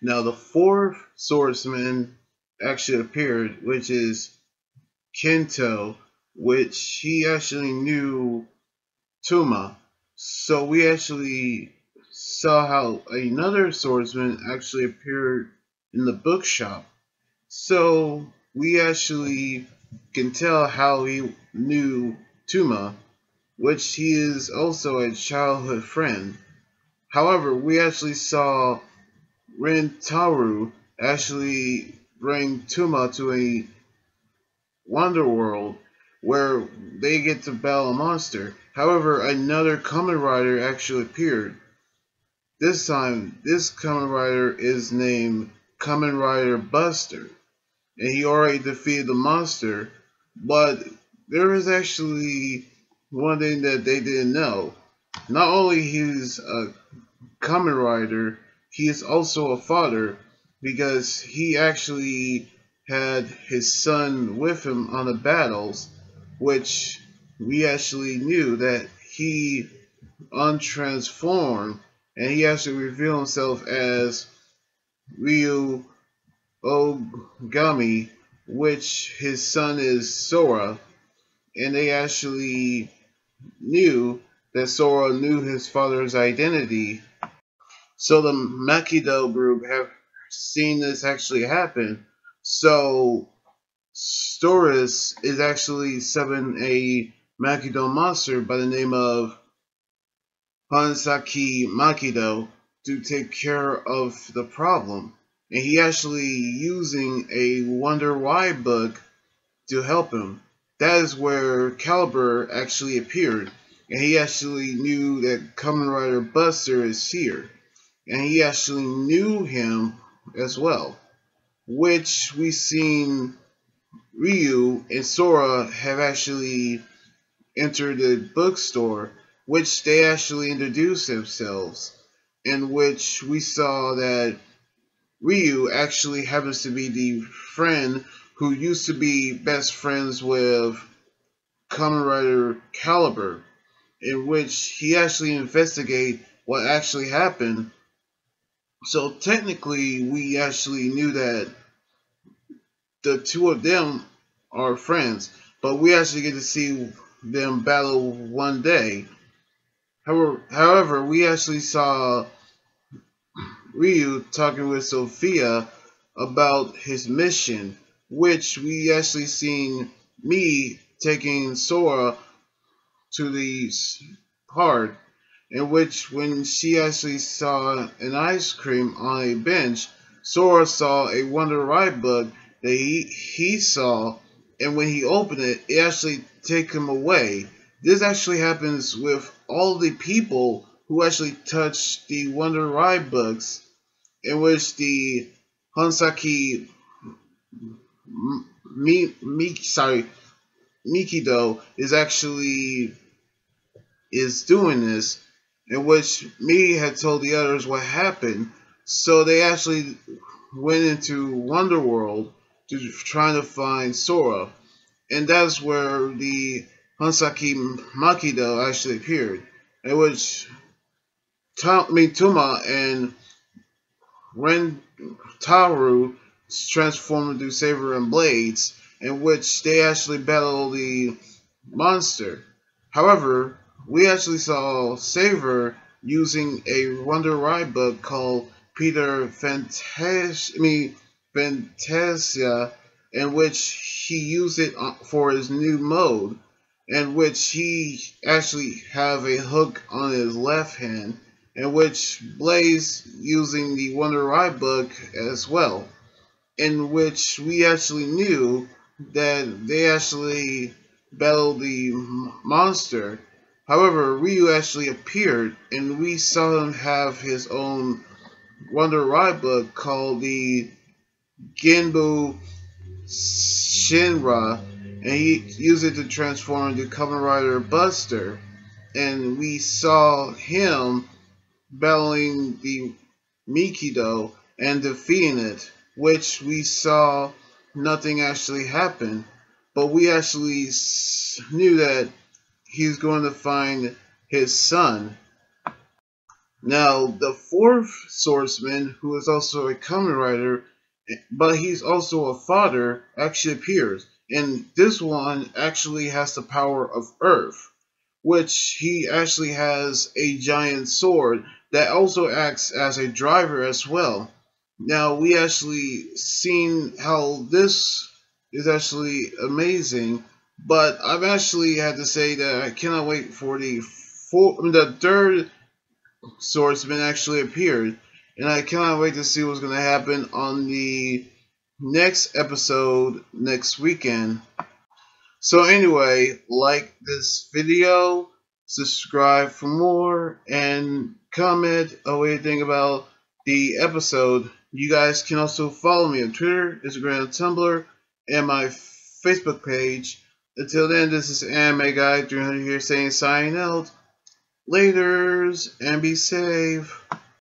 Now, the fourth swordsman actually appeared, which is Kento, which he actually knew Tuma. So we actually saw how another swordsman actually appeared in the bookshop. So we actually can tell how he knew Tuma, which he is also a childhood friend. However, we actually saw Rentaru actually bring Tuma to a wonder world where they get to battle a monster. However, another Kamen Rider actually appeared. This time, this Kamen Rider is named Kamen Rider Buster, and he already defeated the monster. But there is actually one thing that they didn't know. Not only he's a Kamen Rider, he is also a father because he actually had his son with him on the battles, which we actually knew that he untransformed and he actually revealed himself as Ryu Ogami, which his son is Sora, and they actually knew that Sora knew his father's identity. So the Makido group have seen this actually happen. So Storis is actually summoning a Makido monster by the name of Hansaki Makido to take care of the problem. And he actually using a Wonder Why book to help him. That is where Caliber actually appeared. And he actually knew that Kamen Rider Buster is here. And he actually knew him as well. Which we seen Ryu and Sora have actually entered the bookstore, which they actually introduced themselves, in which we saw that Ryu actually happens to be the friend who used to be best friends with Kamen Rider Caliber, in which he actually investigate what actually happened. So technically, we actually knew that the two of them are friends, but we actually get to see them battle one day. However, we actually saw Ryu talking with Sophia about his mission, which we actually seen me taking Sora to the park, in which when she actually saw an ice cream on a bench, Sora saw a Wonder Ride book that he saw, and when he opened it, it actually took him away. This actually happens with all the people who actually touch the Wonder Ride books, in which the Hansaki Mikido is actually is doing this, in which me had told the others what happened. So they actually went into Wonderworld to trying to find Sora, and that's where the Hansaki Makido actually appeared, in which Tuma and Rentaru transformed into Saber and Blades, in which they actually battle the monster. However, we actually saw Saber using a Wonder Ride book called Peter Fantasia, in which he used it for his new mode, in which he actually have a hook on his left hand, in which Blaze using the Wonder Ride book as well, in which we actually knew that they actually battled the monster. However, Ryu actually appeared, and we saw him have his own Wonder Ride book called the Genbu Shinra, and he used it to transform into Kamen Rider Buster. And we saw him battling the Mikido and defeating it, which we saw nothing actually happen. But we actually knew that he's going to find his son. Now, the fourth swordsman, who is also a Kamen Rider, but he's also a father, actually appears. And this one actually has the power of Earth, which he actually has a giant sword that also acts as a driver as well. Now, we actually seen how this is actually amazing, but I've actually had to say that I cannot wait for the third swordsman actually appeared, and I cannot wait to see what's going to happen on the next episode next weekend. So anyway, like this video, subscribe for more, and comment what you think about the episode. You guys can also follow me on Twitter, Instagram, Tumblr, and my Facebook page. Until then, this is Anime Guy 300 here saying signing out. Laters, and be safe.